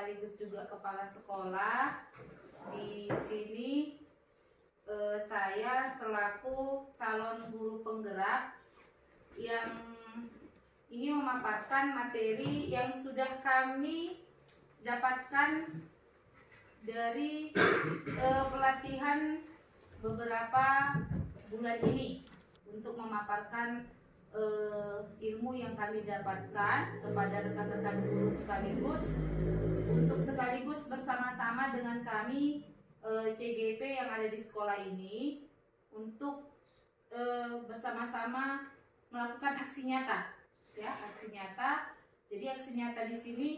sekaligus juga kepala sekolah. Di sini saya selaku calon guru penggerak yang ingin memaparkan materi yang sudah kami dapatkan dari pelatihan beberapa bulan ini untuk memaparkan ilmu yang kami dapatkan kepada rekan-rekan guru sekaligus bersama-sama dengan kami CGP yang ada di sekolah ini untuk bersama-sama melakukan aksi nyata, ya, aksi nyata. Jadi aksi nyata di sini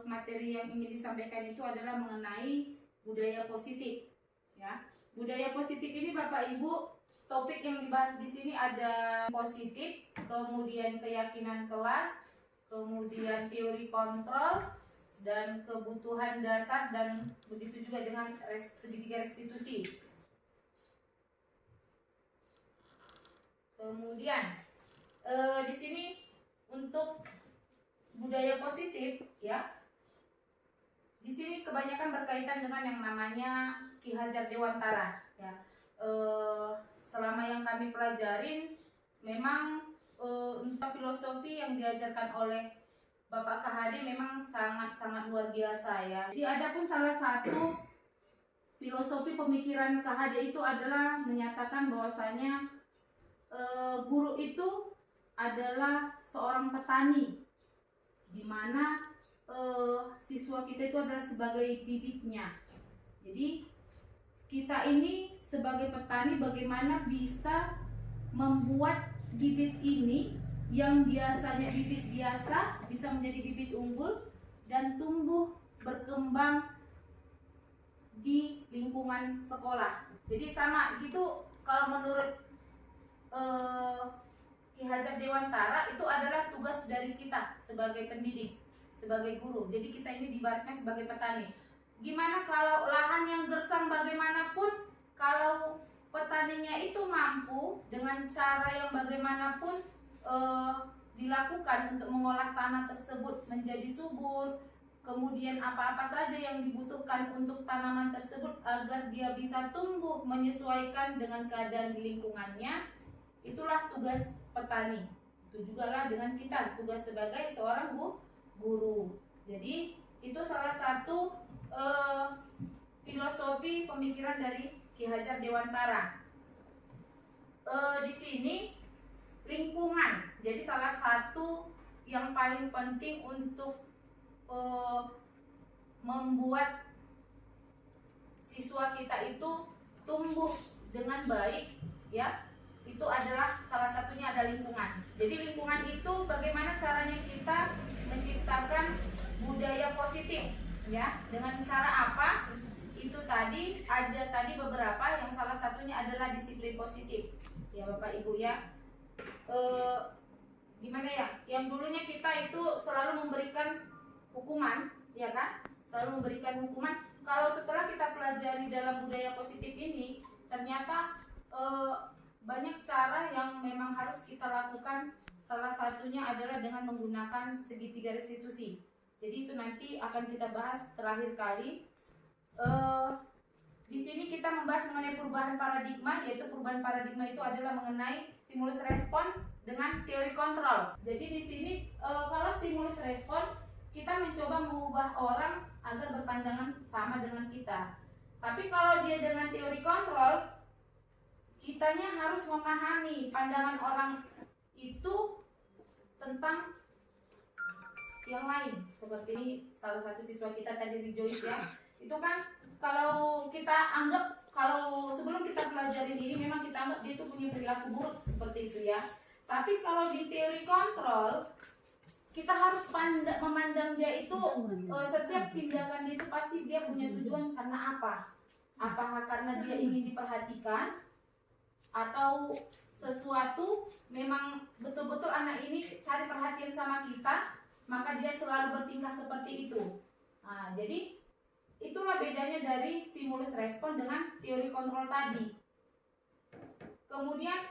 materi yang ingin disampaikan itu adalah mengenai budaya positif, ya. Budaya positif ini Bapak Ibu, topik yang dibahas di sini ada positif, kemudian keyakinan kelas, kemudian teori kontrol, dan kebutuhan dasar, dan begitu juga dengan segitiga restitusi. Kemudian di sini untuk budaya positif, ya, di sini kebanyakan berkaitan dengan yang namanya Ki Hajar Dewantara, ya. Selama yang kami pelajarin, memang untuk filosofi yang diajarkan oleh Bapak KHD memang sangat-sangat luar biasa, ya. Jadi ada pun salah satu filosofi pemikiran KHD itu adalah menyatakan bahwasanya guru itu adalah seorang petani, di mana siswa kita itu adalah sebagai bibitnya. Jadi kita ini sebagai petani bagaimana bisa membuat bibit ini yang biasanya bibit biasa bisa menjadi bibit unggul dan tumbuh berkembang di lingkungan sekolah. Jadi sama gitu kalau menurut Ki Hajar Dewantara itu adalah tugas dari kita sebagai pendidik, sebagai guru. Jadi kita ini diibaratkan sebagai petani. Gimana kalau lahan yang gersang bagaimanapun, kalau petaninya itu mampu dengan cara yang bagaimanapun dilakukan untuk mengolah tanah tersebut menjadi subur, kemudian apa-apa saja yang dibutuhkan untuk tanaman tersebut agar dia bisa tumbuh menyesuaikan dengan keadaan di lingkungannya, itulah tugas petani. Itu juga lah dengan kita, tugas sebagai seorang guru. Jadi itu salah satu filosofi pemikiran dari Ki Hajar Dewantara. Di sini lingkungan jadi salah satu yang paling penting untuk membuat siswa kita itu tumbuh dengan baik, ya. Itu adalah salah satunya ada lingkungan. Jadi lingkungan itu bagaimana caranya kita menciptakan budaya positif, ya. Dengan cara apa? Itu tadi ada beberapa, yang salah satunya adalah disiplin positif, ya Bapak Ibu, ya. Gimana ya? Yang dulunya kita itu selalu memberikan hukuman, ya kan? Selalu memberikan hukuman. Kalau setelah kita pelajari dalam budaya positif ini, ternyata banyak cara yang memang harus kita lakukan. Salah satunya adalah dengan menggunakan segitiga restitusi. Jadi itu nanti akan kita bahas terakhir kali. Di sini kita membahas mengenai perubahan paradigma, yaitu perubahan paradigma itu adalah mengenai stimulus respon dengan teori kontrol. Jadi di sini kalau stimulus respon, kita mencoba mengubah orang agar berpandangan sama dengan kita. Tapi kalau dia dengan teori kontrol, kitanya harus memahami pandangan orang itu tentang yang lain. Seperti ini salah satu siswa kita tadi, Joyce, ya. Itu kan kalau kita anggap, kalau sebelum kita pelajarin ini memang kita anggap dia itu punya perilaku buruk seperti itu, ya. Tapi kalau di teori kontrol, kita harus memandang dia itu setiap tindakan dia itu pasti dia punya tujuan karena apa? Apakah karena dia ingin diperhatikan, atau sesuatu memang betul-betul anak ini cari perhatian sama kita, maka dia selalu bertingkah seperti itu. Nah, jadi itulah bedanya dari stimulus respon dengan teori kontrol tadi. Kemudian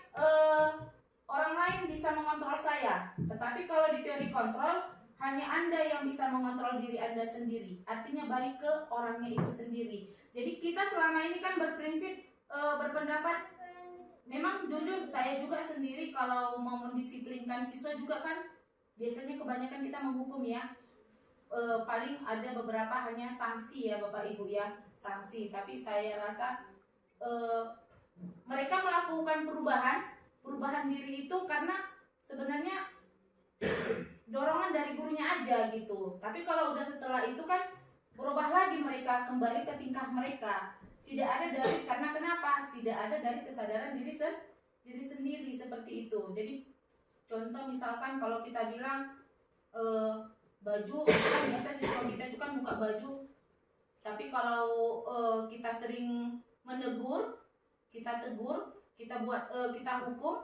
orang lain bisa mengontrol saya, tetapi kalau di teori kontrol hanya Anda yang bisa mengontrol diri Anda sendiri. Artinya balik ke orangnya itu sendiri. Jadi kita selama ini kan berprinsip berpendapat, memang jujur saya juga sendiri kalau mau mendisiplinkan siswa juga kan biasanya kebanyakan kita menghukum ya. Paling ada beberapa hanya sanksi ya Bapak Ibu ya, sanksi. Tapi saya rasa mereka melakukan perubahan diri itu karena sebenarnya dorongan dari gurunya aja gitu. Tapi kalau udah setelah itu kan berubah lagi mereka, kembali ke tingkah mereka. Tidak ada dari, karena kenapa? Tidak ada dari kesadaran diri sendiri seperti itu. Jadi contoh misalkan kalau kita bilang baju, kan biasa siswa kita itu kan buka baju. Tapi kalau kita sering menegur, kita tegur, kita hukum,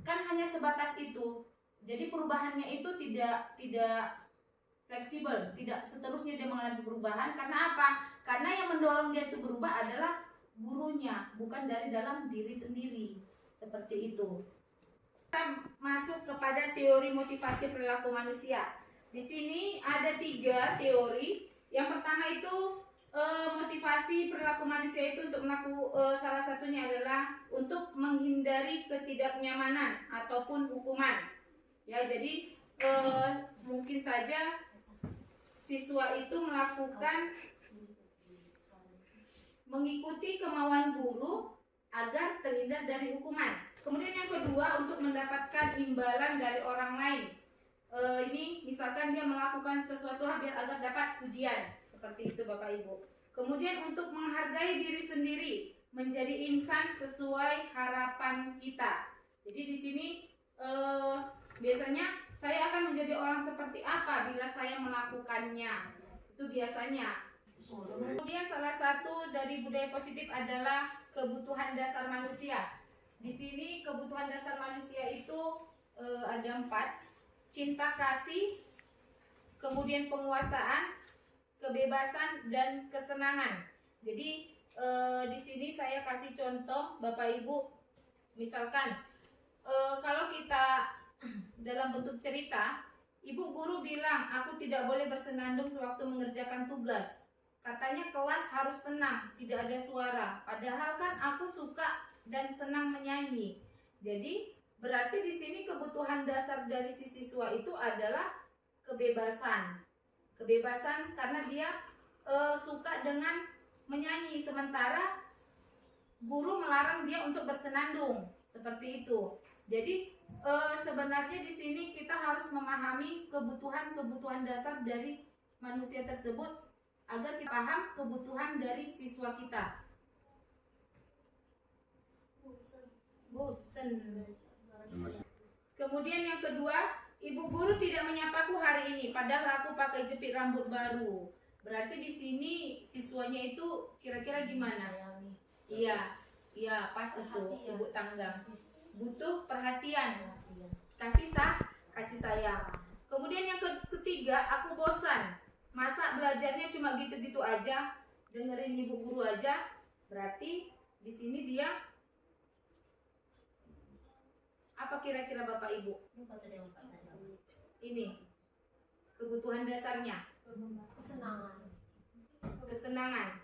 kan hanya sebatas itu. Jadi perubahannya itu tidak fleksibel, tidak seterusnya dia mengalami perubahan. Karena apa? Karena yang mendorong dia itu berubah adalah gurunya, bukan dari dalam diri sendiri. Seperti itu. Kita masuk kepada teori motivasi perilaku manusia. Di sini ada 3 teori. Yang pertama itu motivasi perilaku manusia itu untuk melakukan salah satunya adalah untuk menghindari ketidaknyamanan ataupun hukuman. Ya, jadi mungkin saja siswa itu mengikuti kemauan guru agar terhindar dari hukuman. Kemudian yang kedua, untuk mendapatkan imbalan dari orang lain. Ini misalkan dia melakukan sesuatu hal biar agar dapat pujian, seperti itu Bapak Ibu. Kemudian untuk menghargai diri sendiri, menjadi insan sesuai harapan kita. Jadi di sini biasanya saya akan menjadi orang seperti apa bila saya melakukannya. Itu biasanya. Kemudian salah satu dari budaya positif adalah kebutuhan dasar manusia. Di sini kebutuhan dasar manusia itu ada 4: cinta kasih, kemudian penguasaan, kebebasan, dan kesenangan. Jadi di sini saya kasih contoh Bapak Ibu, misalkan kalau kita dalam bentuk cerita, ibu guru bilang aku tidak boleh bersenandung sewaktu mengerjakan tugas. Katanya kelas harus tenang, tidak ada suara. Padahal kan aku suka dan senang menyanyi. Jadi berarti di sini kebutuhan dasar dari si siswa itu adalah kebebasan. Kebebasan karena dia suka dengan menyanyi, sementara guru melarang dia untuk bersenandung. Seperti itu. Jadi sebenarnya di sini kita harus memahami kebutuhan dasar dari manusia tersebut agar kita paham kebutuhan dari siswa kita. Bosen. Kemudian yang kedua, ibu guru tidak menyapaku hari ini, padahal aku pakai jepit rambut baru. Berarti di sini siswanya itu kira-kira gimana? Iya, pas itu ibu tangga. Butuh perhatian, kasih sayang. Kemudian yang ketiga, aku bosan. Masa belajarnya cuma gitu-gitu aja, dengerin ibu guru aja. Berarti di sini dia apa kira-kira Bapak Ibu? Ini kebutuhan dasarnya. Kesenangan.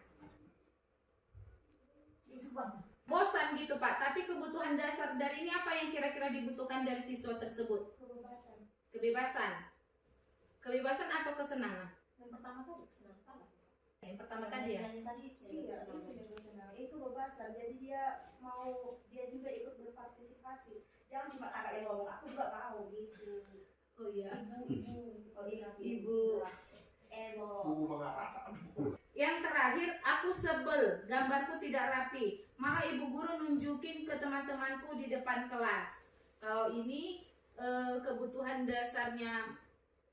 Bosan gitu Pak, tapi kebutuhan dasar dari ini apa yang kira-kira dibutuhkan dari siswa tersebut? Kebebasan atau kesenangan? Yang pertama tadi kesenangan. Yang pertama tadi ya? Itu kebebasan, jadi dia juga ikut berpartisipasi. Jangan cuma kakak yang ngomong, aku juga mau gitu. Oh iya. Ibu. Yang terakhir, aku sebel, gambarku tidak rapi. Maka ibu guru nunjukin ke teman-temanku di depan kelas. Kalau ini kebutuhan dasarnya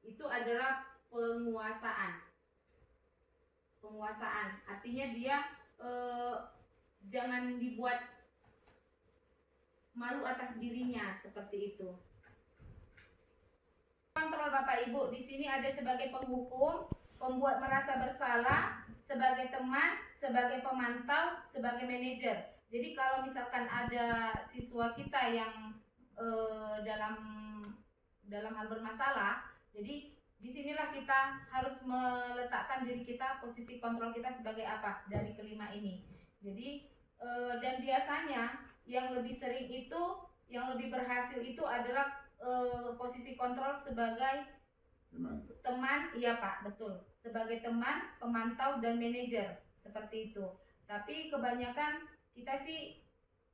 itu adalah penguasaan. Artinya dia jangan dibuat malu atas dirinya, seperti itu. Kontrol Bapak Ibu di sini ada sebagai penghukum, pembuat merasa bersalah, sebagai teman, sebagai pemantau, sebagai manajer. Jadi kalau misalkan ada siswa kita yang dalam hal bermasalah, jadi Disinilah kita harus meletakkan diri kita, posisi kontrol kita sebagai apa dari kelima ini. Jadi dan biasanya yang lebih sering itu, yang lebih berhasil itu adalah posisi kontrol sebagai teman, iya Pak, betul. Sebagai teman, pemantau, dan manajer, seperti itu. Tapi kebanyakan kita sih,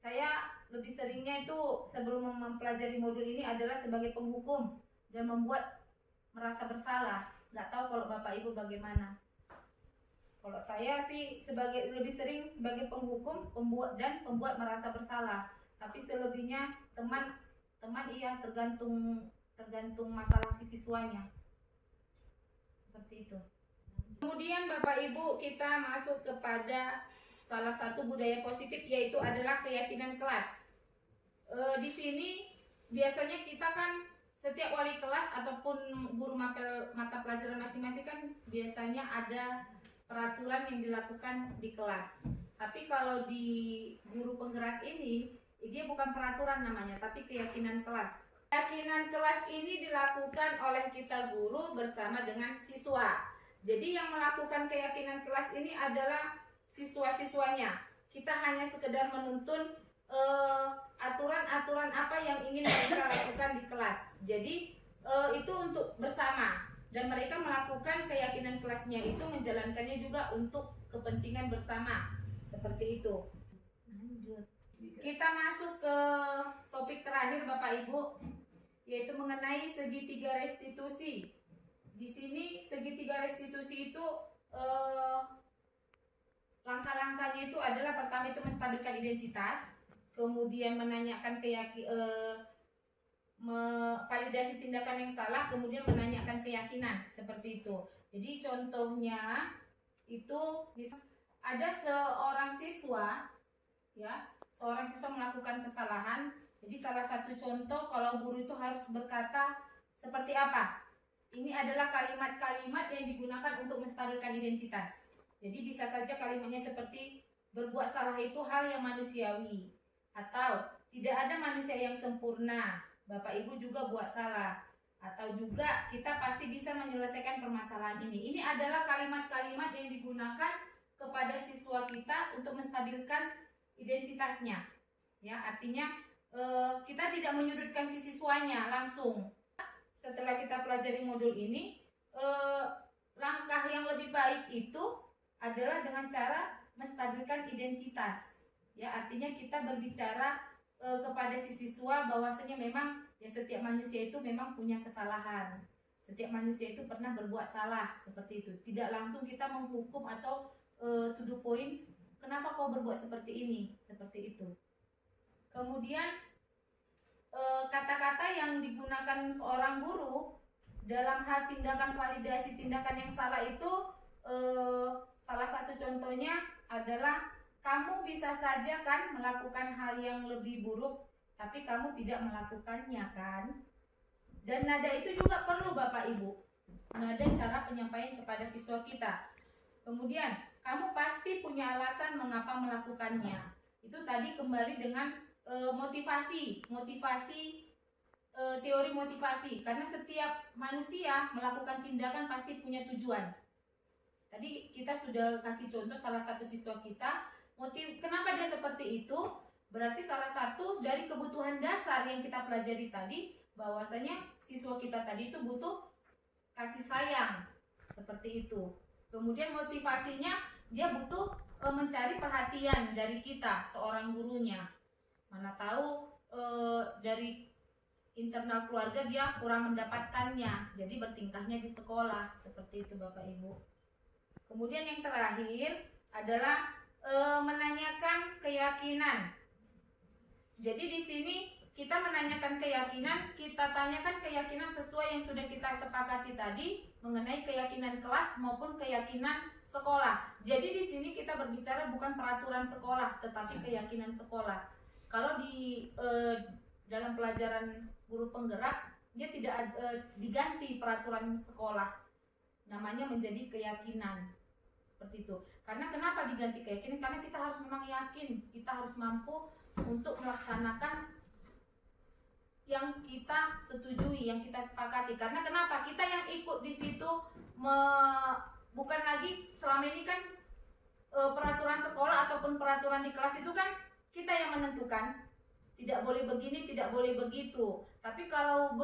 saya lebih seringnya itu sebelum mempelajari modul ini adalah sebagai penghukum dan membuat merasa bersalah. Nggak tahu kalau Bapak Ibu bagaimana. Kalau saya sih lebih sering sebagai penghukum, pembuat merasa bersalah. Tapi selebihnya teman iya, tergantung masalah si siswanya. Seperti itu. Kemudian Bapak Ibu, kita masuk kepada salah satu budaya positif, yaitu adalah keyakinan kelas. Di sini biasanya kita kan setiap wali kelas ataupun guru mata pelajaran masing-masing kan biasanya ada peraturan yang dilakukan di kelas. Tapi kalau di guru penggerak ini, dia bukan peraturan namanya, tapi keyakinan kelas. Keyakinan kelas ini dilakukan oleh kita guru bersama dengan siswa. Jadi yang melakukan keyakinan kelas ini adalah siswa-siswanya. Kita hanya sekedar menuntun aturan-aturan apa yang ingin mereka lakukan di kelas. Jadi itu untuk bersama, dan mereka melakukan keyakinan kelasnya itu menjalankannya juga untuk kepentingan bersama. Seperti itu. Lanjut. Kita masuk ke topik terakhir Bapak Ibu, yaitu mengenai segitiga restitusi. Di sini segitiga restitusi itu langkah-langkahnya itu adalah pertama itu menstabilkan identitas, kemudian menanyakan validasi tindakan yang salah, kemudian menanyakan keyakinan, seperti itu. Jadi contohnya itu bisa ada seorang siswa melakukan kesalahan. Jadi salah satu contoh kalau guru itu harus berkata seperti apa? Ini adalah kalimat-kalimat yang digunakan untuk menstabilkan identitas. Jadi bisa saja kalimatnya seperti berbuat salah itu hal yang manusiawi, atau tidak ada manusia yang sempurna, Bapak Ibu juga buat salah, atau juga kita pasti bisa menyelesaikan permasalahan ini. Ini adalah kalimat-kalimat yang digunakan kepada siswa kita untuk menstabilkan identitasnya. Ya, artinya kita tidak menyudutkan si siswanya langsung. Setelah kita pelajari modul ini, langkah yang lebih baik itu adalah dengan cara menstabilkan identitas. Ya, artinya kita berbicara kepada si siswa bahwasanya memang ya setiap manusia itu memang punya kesalahan. Setiap manusia itu pernah berbuat salah, seperti itu. Tidak langsung kita menghukum atau to the point, kenapa kau berbuat seperti ini, seperti itu. Kemudian kata-kata yang digunakan seorang guru dalam hal tindakan validasi tindakan yang salah itu salah satu contohnya adalah kamu bisa saja kan melakukan hal yang lebih buruk, tapi kamu tidak melakukannya kan. Dan nada itu juga perlu Bapak Ibu, nada cara penyampaian kepada siswa kita. Kemudian kamu pasti punya alasan mengapa melakukannya. Itu tadi kembali dengan teori motivasi, karena setiap manusia melakukan tindakan pasti punya tujuan. Tadi kita sudah kasih contoh salah satu siswa kita, kenapa dia seperti itu, berarti salah satu dari kebutuhan dasar yang kita pelajari tadi, bahwasanya siswa kita tadi itu butuh kasih sayang, seperti itu. Kemudian motivasinya dia butuh mencari perhatian dari kita, seorang gurunya. Mana tahu dari internal keluarga dia kurang mendapatkannya, jadi bertingkahnya di sekolah, seperti itu Bapak Ibu. Kemudian yang terakhir adalah menanyakan keyakinan. Jadi di sini kita menanyakan keyakinan, kita tanyakan keyakinan sesuai yang sudah kita sepakati tadi mengenai keyakinan kelas maupun keyakinan sekolah. Jadi di sini kita berbicara bukan peraturan sekolah, tetapi keyakinan sekolah. Kalau di dalam pelajaran guru penggerak, dia tidak diganti peraturan sekolah, namanya menjadi keyakinan, seperti itu. Karena kenapa diganti keyakinan? Karena kita harus memang yakin, kita harus mampu untuk melaksanakan yang kita setujui, yang kita sepakati. Karena kenapa? Kita yang ikut di situ bukan lagi selama ini kan peraturan sekolah ataupun peraturan di kelas itu kan kita yang menentukan. Tidak boleh begini, tidak boleh begitu. Tapi kalau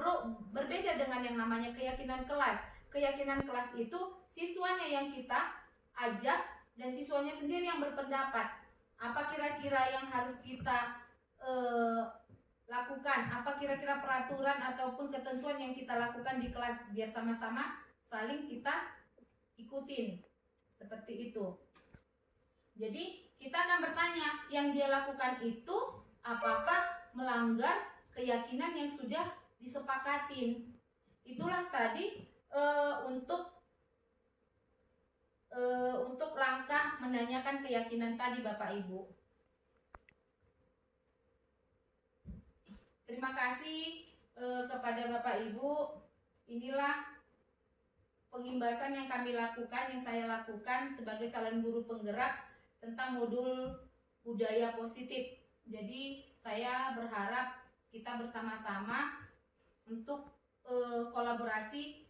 berbeda dengan yang namanya keyakinan kelas. Keyakinan kelas itu siswanya yang kita ajak dan siswanya sendiri yang berpendapat. Apa kira-kira yang harus kita lakukan? Apa kira-kira peraturan ataupun ketentuan yang kita lakukan di kelas biar sama-sama saling kita ikutin. Seperti itu. Jadi kita akan bertanya, yang dia lakukan itu apakah melanggar keyakinan yang sudah disepakatin? Itulah tadi untuk langkah menanyakan keyakinan tadi Bapak Ibu. Terima kasih kepada Bapak Ibu. Inilah pengimbasan yang kami lakukan, yang saya lakukan sebagai calon guru penggerak tentang modul budaya positif. Jadi saya berharap kita bersama-sama untuk kolaborasi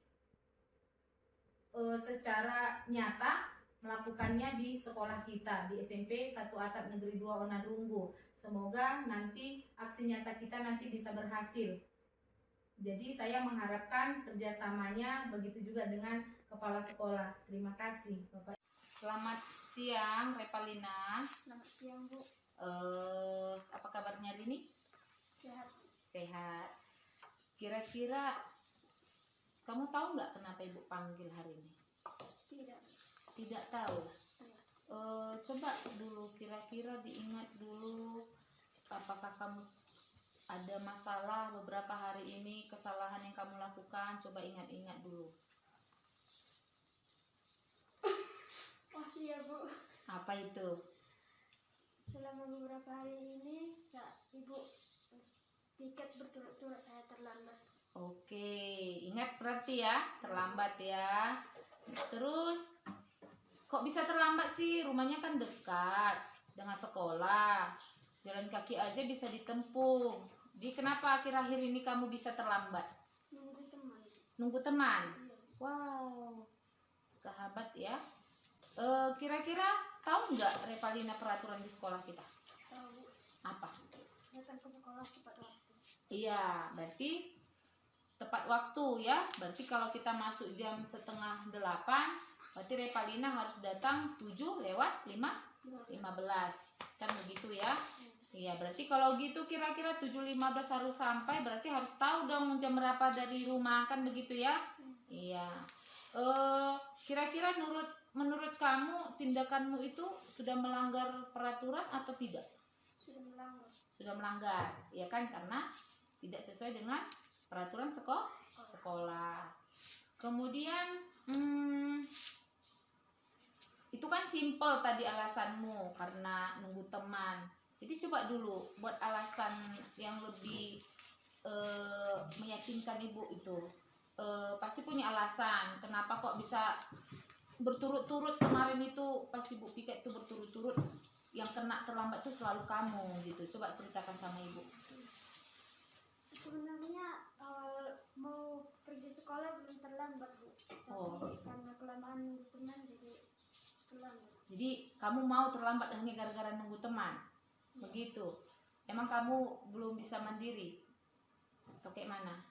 secara nyata melakukannya di sekolah kita di SMP 1 Atap Negeri 2 Onarunggu. Semoga nanti aksi nyata kita nanti bisa berhasil. Jadi saya mengharapkan kerjasamanya, begitu juga dengan kepala sekolah. Terima kasih Bapak. Selamat siang Repalina. Selamat siang Bu. Apa kabarnya hari ini? Sehat. Sehat. Kira-kira kamu tahu nggak kenapa Ibu panggil hari ini? Tidak. Tidak tahu. Tidak. Coba dulu kira-kira diingat dulu, apakah kamu ada masalah beberapa hari ini, kesalahan yang kamu lakukan, coba ingat-ingat dulu. Oh iya Bu. Apa itu? Selama beberapa hari ini Ibu piket berturut-turut saya terlambat. Oke, ingat berarti ya, terlambat ya. Terus kok bisa terlambat sih? Rumahnya kan dekat dengan sekolah. Jalan kaki aja bisa ditempuh. Jadi kenapa akhir-akhir ini kamu bisa terlambat? Nunggu teman. Nunggu teman? Iya. Wow, sahabat ya. Kira-kira tahu nggak Repalina peraturan di sekolah kita? Tahu Bu. Apa? Datang ke sekolah tepat waktu. Iya, berarti tepat waktu ya. Berarti kalau kita masuk jam 7:30, berarti Repalina harus datang 7:15. Kan begitu ya? Iya, berarti kalau gitu kira-kira 7:15 harus sampai, berarti harus tahu dong jam berapa dari rumah, kan begitu ya? Iya. Kira-kira menurut kamu tindakanmu itu sudah melanggar peraturan atau tidak? Sudah melanggar. Sudah melanggar, ya kan, karena tidak sesuai dengan peraturan sekolah. Kemudian itu kan simple tadi alasanmu karena nunggu teman. Jadi coba dulu buat alasan yang lebih meyakinkan Ibu itu. Pasti punya alasan kenapa kok bisa berturut-turut kemarin itu pas Ibu piket itu berturut-turut, yang kena terlambat tuh selalu kamu gitu. Coba ceritakan sama Ibu. Sebenarnya awal mau pergi sekolah belum terlambat Bu. Tapi karena kelamaan nunggu teman jadi terlambat. Jadi kamu mau terlambat hanya gara-gara nunggu teman? Begitu. Emang kamu belum bisa mandiri? Atau kayak mana?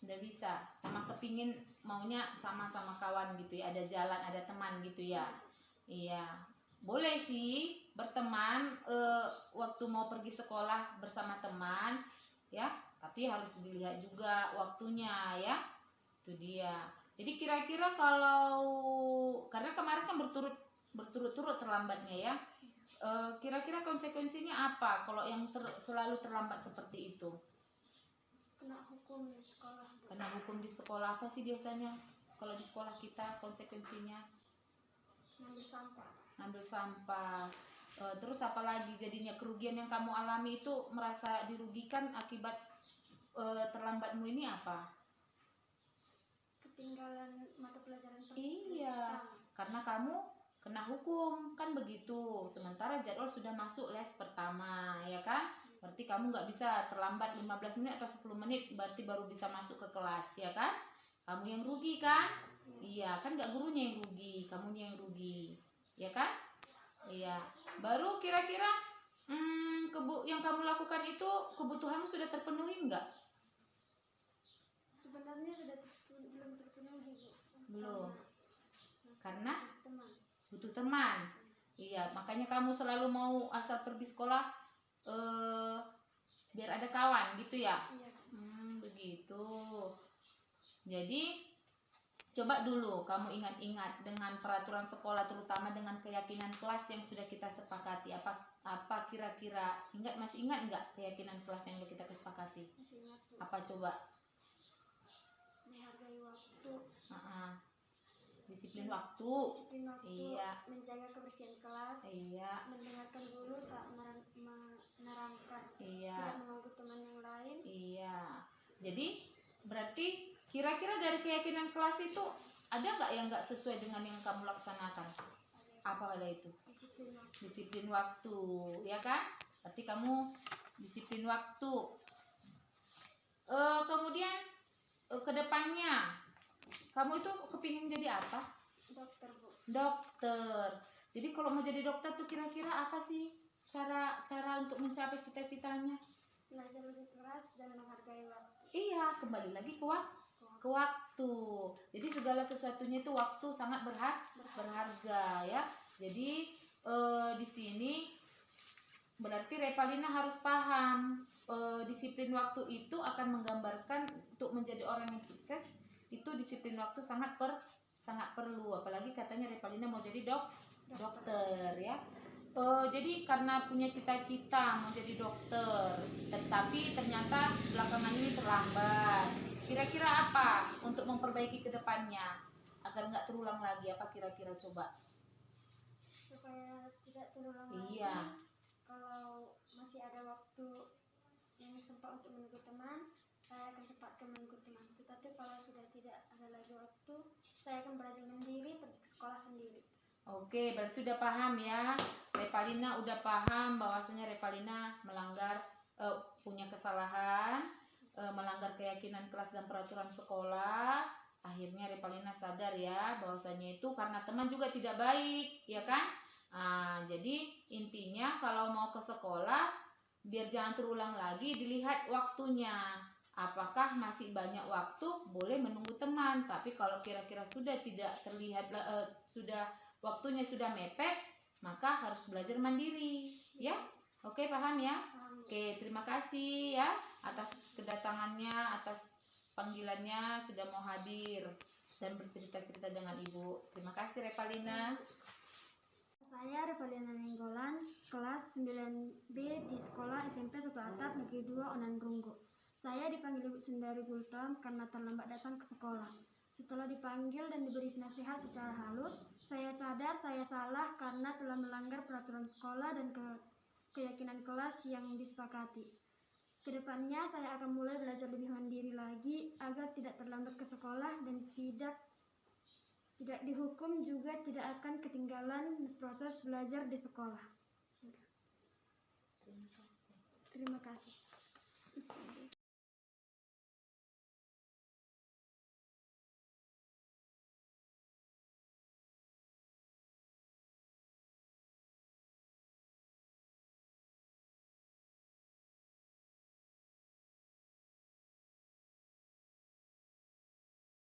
Udah bisa. Emang kepingin maunya sama-sama kawan gitu ya, ada jalan, ada teman gitu ya. Iya. Boleh sih berteman waktu mau pergi sekolah bersama teman ya, tapi harus dilihat juga waktunya ya. Itu dia. Jadi kira-kira kalau karena kemarin kan berturut-turut terlambatnya ya. Kira-kira konsekuensinya apa kalau yang selalu terlambat seperti itu? Kena hukum di sekolah Bu. Kena hukum di sekolah. Apa sih biasanya kalau di sekolah kita konsekuensinya? Ngambil sampah. Ngambil sampah. Terus apa lagi jadinya kerugian yang kamu alami itu, merasa dirugikan akibat terlambatmu ini apa? Ketinggalan mata pelajaran Iya, karena kamu kena hukum kan begitu. Sementara jadwal sudah masuk les pertama, ya kan? Berarti kamu nggak bisa terlambat 15 menit atau 10 menit, berarti baru bisa masuk ke kelas, ya kan? Kamu yang rugi kan? Iya, kan nggak gurunya yang rugi, kamunya yang rugi, ya kan? Iya. Baru kira-kira yang kamu lakukan itu kebutuhanmu sudah terpenuhi nggak? Sebenarnya belum terpenuhi, Bu. Belum. Karena Karena teman. butuh teman. Iya, makanya kamu selalu mau asal pergi sekolah biar ada kawan gitu ya. Iya. Begitu. Jadi coba dulu kamu ingat-ingat dengan peraturan sekolah, terutama dengan keyakinan kelas yang sudah kita sepakati. Apa kira-kira masih ingat nggak keyakinan kelas yang kita kesepakati? Masih ingat, Bu. Apa coba? Menghargai waktu, Disiplin waktu. disiplin waktu, Iya. menjaga kebersihan kelas, Iya. mendengarkan guru saat menerangkan, Iya. tidak mengganggu teman yang lain. Iya. Jadi berarti kira-kira dari keyakinan kelas itu ada nggak yang nggak sesuai dengan yang kamu laksanakan? Apa ada itu? Disiplin waktu. Disiplin waktu, ya kan? Berarti kamu disiplin waktu. Kemudian kedepannya kamu itu kepingin jadi apa? Dokter, Bu. Dokter. Jadi kalau mau jadi dokter tuh kira-kira apa sih cara untuk mencapai cita-citanya? Belajar lebih keras dan menghargai waktu. Iya, kembali lagi ke waktu. Jadi segala sesuatunya itu waktu sangat berharga ya. Jadi di sini berarti Revalina harus paham disiplin waktu itu akan menggambarkan untuk menjadi orang yang sukses itu disiplin waktu sangat perlu. Apalagi katanya Revalina mau jadi dokter ya. Jadi karena punya cita-cita mau jadi dokter, tetapi ternyata belakangan ini terlambat. Kira-kira apa untuk memperbaiki ke depannya agar nggak terulang lagi? Apa kira-kira coba? Supaya tidak terulang lagi. Iya. Kalau masih ada waktu yang sempat untuk menunggu teman, saya akan cepatkan menunggu teman. Tetapi kalau sudah tidak ada lagi waktu, saya akan belajar mandiri, pergi ke sekolah sendiri. Oke, berarti udah paham ya. Revalina udah paham bahwasanya Revalina punya kesalahan, melanggar keyakinan kelas dan peraturan sekolah. Akhirnya Revalina sadar ya bahwasanya itu karena teman juga tidak baik, ya kan? Jadi intinya kalau mau ke sekolah biar jangan terulang lagi, dilihat waktunya. Apakah masih banyak waktu, boleh menunggu teman. Tapi kalau kira-kira sudah tidak terlihat waktunya sudah mepet, maka harus belajar mandiri, ya. Oke, paham ya? Oke, terima kasih ya atas kedatangannya, atas panggilannya sudah mau hadir dan bercerita-cerita dengan Ibu. Terima kasih Revalina. Saya Revalina Nenggolan, kelas 9B di sekolah SMP 1 Atap Negeri 2 Onan Runggo. Saya dipanggil Ibu Sundari Gultom karena terlambat datang ke sekolah. Setelah dipanggil dan diberi nasihat secara halus, saya sadar saya salah karena telah melanggar peraturan sekolah dan keyakinan kelas yang disepakati. Kedepannya saya akan mulai belajar lebih mandiri lagi agar tidak terlambat ke sekolah dan tidak dihukum, juga tidak akan ketinggalan proses belajar di sekolah. Terima kasih.